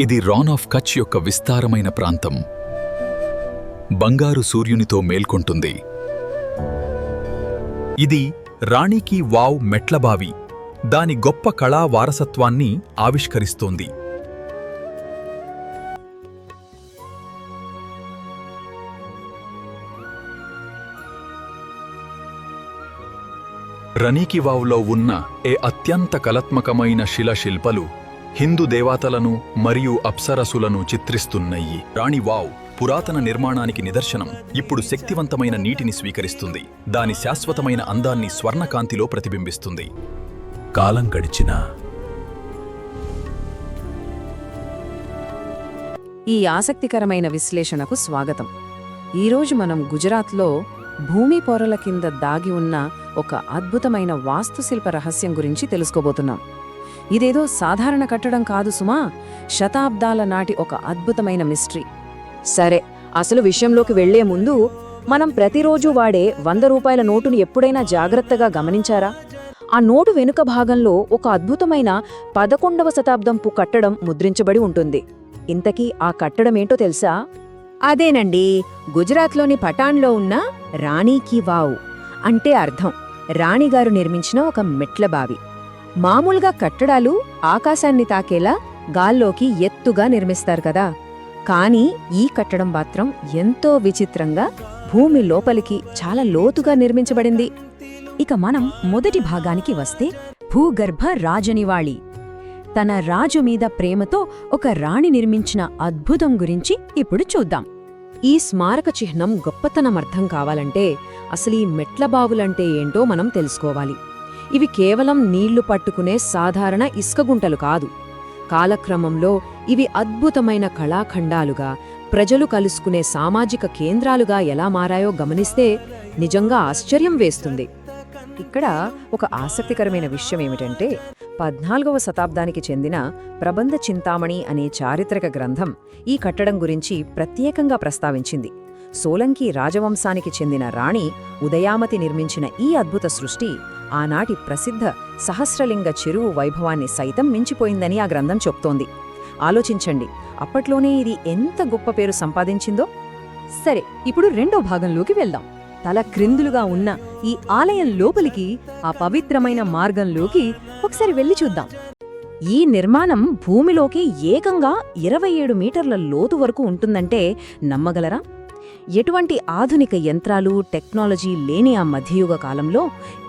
ఇది రాన్ ఆఫ్ కచ్ యొక్క విస్తారమైన ప్రాంతం. బంగారు సూర్యునితో మేల్కొంటుంది. ఇది రాణి కీ వావ్ మెట్లబావి దాని గొప్ప కళా వారసత్వాన్ని ఆవిష్కరిస్తోంది. రాణి కీ వావ్లో ఉన్న అత్యంత కళాత్మకమైన శిలశిల్పాలు హిందూ దేవతలను మరియు అప్సరసులను చిత్రిస్తున్నాయి. రాణి వావ్ పురాతన నిర్మాణానికి నిదర్శనం. ఇప్పుడు శక్తివంతమైన నీటిని స్వీకరిస్తుంది. దాని శాశ్వతమైన అందాన్ని స్వర్ణకాంతిలో ప్రతిబింబిస్తుంది. కాలం గడిచినా ఈ ఆసక్తికరమైన విశ్లేషణకు స్వాగతం. ఈరోజు మనం గుజరాత్లో భూమి పొరల కింద దాగి ఉన్న ఒక అద్భుతమైన వాస్తుశిల్ప రహస్యం గురించి తెలుసుకోబోతున్నాం. ఇదేదో సాధారణ కట్టడం కాదు సుమా, శతాబ్దాల నాటి ఒక అద్భుతమైన మిస్టరీ. సరే, అసలు విషయంలోకి వెళ్లే ముందు మనం ప్రతిరోజు వాడే 100 రూపాయల నోటును ఎప్పుడైనా జాగ్రత్తగా గమనించారా? ఆ నోటు వెనుక భాగంలో ఒక అద్భుతమైన 11వ శతాబ్దంపు కట్టడం ముద్రించబడి ఉంటుంది. ఇంతకీ ఆ కట్టడమేంటో తెలుసా? అదేనండి, గుజరాత్లోని పటాన్లో ఉన్న రాణి కీ వావ్ అంటే అర్థం రాణిగారు నిర్మించిన ఒక మెట్లబావి. మామూలుగా కట్టడాలు ఆకాశాన్ని తాకేలా గాల్లోకి ఎత్తుగా నిర్మిస్తారు కదా, కానీ ఈ కట్టడం మాత్రం ఎంతో విచిత్రంగా భూమి లోపలికి చాలా లోతుగా నిర్మించబడింది. ఇక మనం మొదటి భాగానికి వస్తే భూగర్భ రాజనివాళి. తన రాజు మీద ప్రేమతో ఒక రాణి నిర్మించిన అద్భుతం గురించి ఇప్పుడు చూద్దాం. ఈ స్మారక చిహ్నం గొప్పతనం అర్థం కావాలంటే అసలు ఈ మెట్లబావులంటే ఏంటో మనం తెలుసుకోవాలి. ఇవి కేవలం నీళ్లు పట్టుకునే సాధారణ ఇసుకగుంటలు కాదు. కాలక్రమంలో ఇవి అద్భుతమైన కళాఖండాలుగా, ప్రజలు కలుసుకునే సామాజిక కేంద్రాలుగా ఎలా మారాయో గమనిస్తే నిజంగా ఆశ్చర్యం వేస్తుంది. ఇక్కడ ఒక ఆసక్తికరమైన విషయం ఏమిటంటే 14వ శతాబ్దానికి చెందిన ప్రబంధ చింతామణి అనే చారిత్రక గ్రంథం ఈ కట్టడం గురించి ప్రత్యేకంగా ప్రస్తావించింది. సోలంకీ రాజవంశానికి చెందిన రాణి ఉదయామతి నిర్మించిన ఈ అద్భుత సృష్టి ఆనాటి ప్రసిద్ధ సహస్రలింగ చెరువు వైభవాన్ని సైతం మించిపోయిందని ఆ గ్రంథం చెప్తోంది. ఆలోచించండి, అప్పట్లోనే ఇది ఎంత గొప్ప పేరు సంపాదించిందో. సరే, ఇప్పుడు రెండో భాగంలోకి వెళ్దాం. తల క్రిందులుగా ఉన్న ఈ ఆలయం లోపలికి, ఆ పవిత్రమైన మార్గంలోకి ఒకసారి వెళ్ళి చూద్దాం. ఈ నిర్మాణం భూమిలోకి ఏకంగా 27 మీటర్ల లోతు వరకు ఉంటుందంటే నమ్మగలరా? ఎటువంటి ఆధునిక యంత్రాలు, టెక్నాలజీ లేని ఆ మధ్యయుగ కాలంలో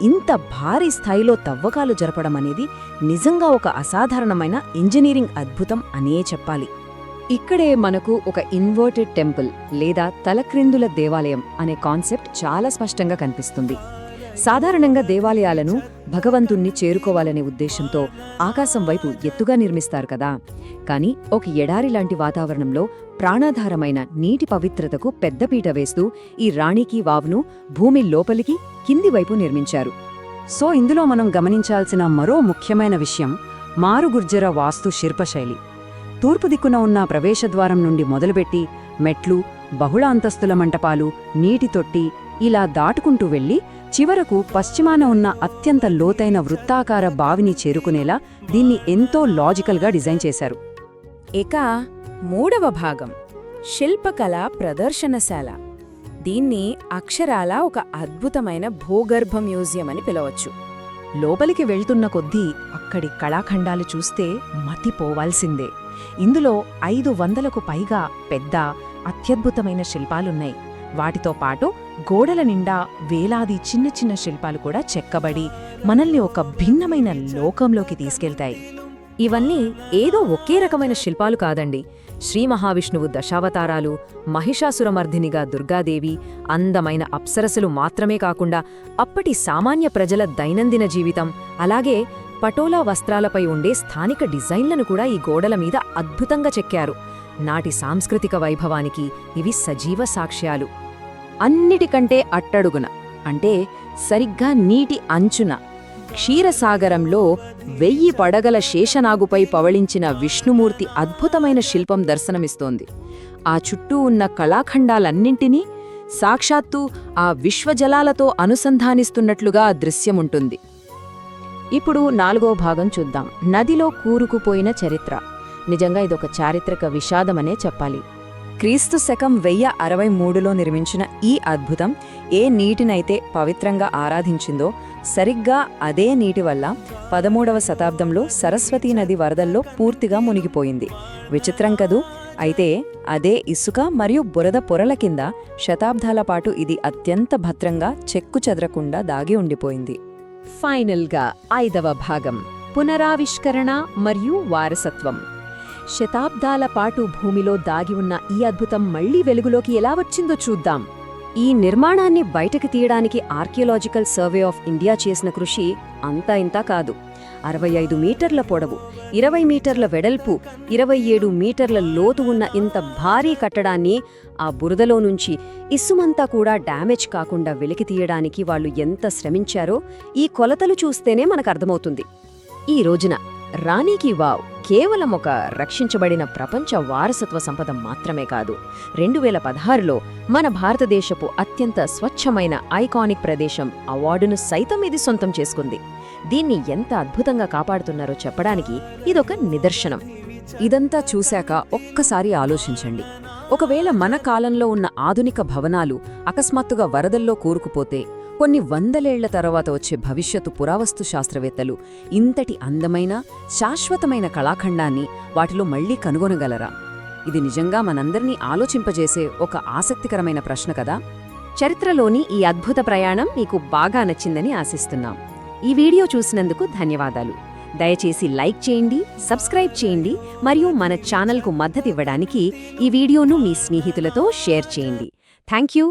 ఇంత భారీ స్థాయిలో తవ్వకాలు జరపడం అనేది నిజంగా ఒక అసాధారణమైన ఇంజనీరింగ్ అద్భుతం అనే చెప్పాలి. ఇక్కడే మనకు ఒక ఇన్వర్టెడ్ టెంపుల్ లేదా తలక్రిందుల దేవాలయం అనే కాన్సెప్ట్ చాలా స్పష్టంగా కనిపిస్తుంది. సాధారణంగా దేవాలయాలను భగవంతుణ్ణి చేరుకోవాలనే ఉద్దేశంతో ఆకాశం వైపు ఎత్తుగా నిర్మిస్తారు కదా, కానీ ఒక ఎడారి లాంటి వాతావరణంలో ప్రాణాధారమైన నీటి పవిత్రతకు పెద్దపీట వేస్తూ ఈ రాణి కీ వావ్ను భూమి లోపలికి, కింది వైపు నిర్మించారు. సో ఇందులో మనం గమనించాల్సిన మరో ముఖ్యమైన విషయం మారుగుర్జర వాస్తు శిల్పశైలి. తూర్పు దిక్కున ఉన్న ప్రవేశద్వారం నుండి మొదలుపెట్టి మెట్లు, బహుళ అంతస్తుల మంటపాలు, నీటి తొట్టి ఇలా దాటుకుంటూ వెళ్లి చివరకు పశ్చిమాన ఉన్న అత్యంత లోతైన వృత్తాకార బావిని చేరుకునేలా దీన్ని ఎంతో లాజికల్గా డిజైన్ చేశారు. ఇక మూడవ భాగం శిల్పకళ ప్రదర్శనశాల. దీన్ని అక్షరాల ఒక అద్భుతమైన భూగర్భ మ్యూజియం అని పిలవచ్చు. లోపలికి వెళ్తున్న కొద్దీ అక్కడి కళాఖండాలు చూస్తే మతిపోవాల్సిందే. ఇందులో 500కు పైగా పెద్ద అత్యద్భుతమైన శిల్పాలున్నాయి. వాటితో పాటు గోడల నిండా వేలాది చిన్న చిన్న శిల్పాలు కూడా చెక్కబడి మనల్ని ఒక భిన్నమైన లోకంలోకి తీసుకెళ్తాయి. ఇవన్నీ ఏదో ఒకే రకమైన శిల్పాలు కాదండి. శ్రీ మహావిష్ణువు దశావతారాలు, మహిషాసురమర్ధినిగా దుర్గాదేవి, అందమైన అప్సరసలు మాత్రమే కాకుండా అప్పటి సామాన్య ప్రజల దైనందిన జీవితం, అలాగే పటోలా వస్త్రాలపై ఉండే స్థానిక డిజైన్లను కూడా ఈ గోడల మీద అద్భుతంగా చెక్కారు. నాటి సాంస్కృతిక వైభవానికి ఇవి సజీవ సాక్ష్యాలు. అన్నిటికంటే అట్టడుగున, అంటే సరిగ్గా నీటి అంచున, క్షీరసాగరంలో 1000 పడగల శేషనాగుపై పవళించిన విష్ణుమూర్తి అద్భుతమైన శిల్పం దర్శనమిస్తోంది. ఆ చుట్టూ ఉన్న కళాఖండాలన్నింటినీ సాక్షాత్తు ఆ విశ్వజలాలతో అనుసంధానిస్తున్నట్లుగా ఆ దృశ్యముంటుంది. ఇప్పుడు 4వ భాగం చూద్దాం. నదిలో కూరుకుపోయిన చరిత్ర. నిజంగా ఇదొక చారిత్రక విషాదమనే చెప్పాలి. క్రీస్తు శకం 1063లో నిర్మించిన ఈ అద్భుతం ఏ నీటినైతే పవిత్రంగా ఆరాధించిందో సరిగ్గా అదే నీటి వల్ల 13వ శతాబ్దంలో సరస్వతీ నది వరదల్లో పూర్తిగా మునిగిపోయింది. విచిత్రం కదూ? అయితే అదే ఇసుక మరియు బురద పొరల కింద శతాబ్దాల పాటు ఇది అత్యంత భద్రంగా చెక్కు చెదరకుండా దాగి ఉండిపోయింది. ఫైనల్గా 5వ భాగం పునరావిష్కరణ మరియు వారసత్వం. శతాబ్దాల పాటు భూమిలో దాగి ఉన్న ఈ అద్భుతం మళ్లీ వెలుగులోకి ఎలా వచ్చిందో చూద్దాం. ఈ నిర్మాణాన్ని బయటకు తీయడానికి ఆర్కియలాజికల్ సర్వే ఆఫ్ ఇండియా చేసిన కృషి అంతా ఇంతా కాదు. 65 మీటర్ల పొడవు, 20 మీటర్ల వెడల్పు, 27 మీటర్ల లోతు ఉన్న ఇంత భారీ కట్టడాన్ని ఆ బురదలో నుంచి ఇసుమంతా కూడా డ్యామేజ్ కాకుండా వెలికి తీయడానికి వాళ్ళు ఎంత శ్రమించారో ఈ కొలతలు చూస్తేనే మనకర్థమవుతుంది. ఈ రోజున రాణి కీ వావ్ కేవలం ఒక రక్షించబడిన ప్రపంచ వారసత్వ సంపద మాత్రమే కాదు, 2016లో మన భారతదేశపు అత్యంత స్వచ్ఛమైన ఐకానిక్ ప్రదేశం అవార్డును సైతం ఇది సొంతం చేసుకుంది. దీన్ని ఎంత అద్భుతంగా కాపాడుతున్నారో చెప్పడానికి ఇదొక నిదర్శనం. ఇదంతా చూశాక ఒక్కసారి ఆలోచించండి. ఒకవేళ మన కాలంలో ఉన్న ఆధునిక భవనాలు అకస్మాత్తుగా వరదల్లో కూరుకుపోతే కొన్ని వందలేళ్ల తర్వాత వచ్చే భవిష్యత్తు పురావస్తు శాస్త్రవేత్తలు ఇంతటి అందమైన శాశ్వతమైన కళాఖండాన్ని వాటిలో మళ్లీ కనుగొనగలరా? ఇది నిజంగా మనందర్నీ ఆలోచింపజేసే ఒక ఆసక్తికరమైన ప్రశ్న కదా. చరిత్రలోని ఈ అద్భుత ప్రయాణం మీకు బాగా నచ్చిందని ఆశిస్తున్నాం. ఈ వీడియో చూసినందుకు ధన్యవాదాలు. దయచేసి లైక్ చేయండి, సబ్స్క్రైబ్ చేయండి మరియు మన ఛానల్కు మద్దతివ్వడానికి ఈ వీడియోను మీ స్నేహితులతో షేర్ చేయండి. Thank you.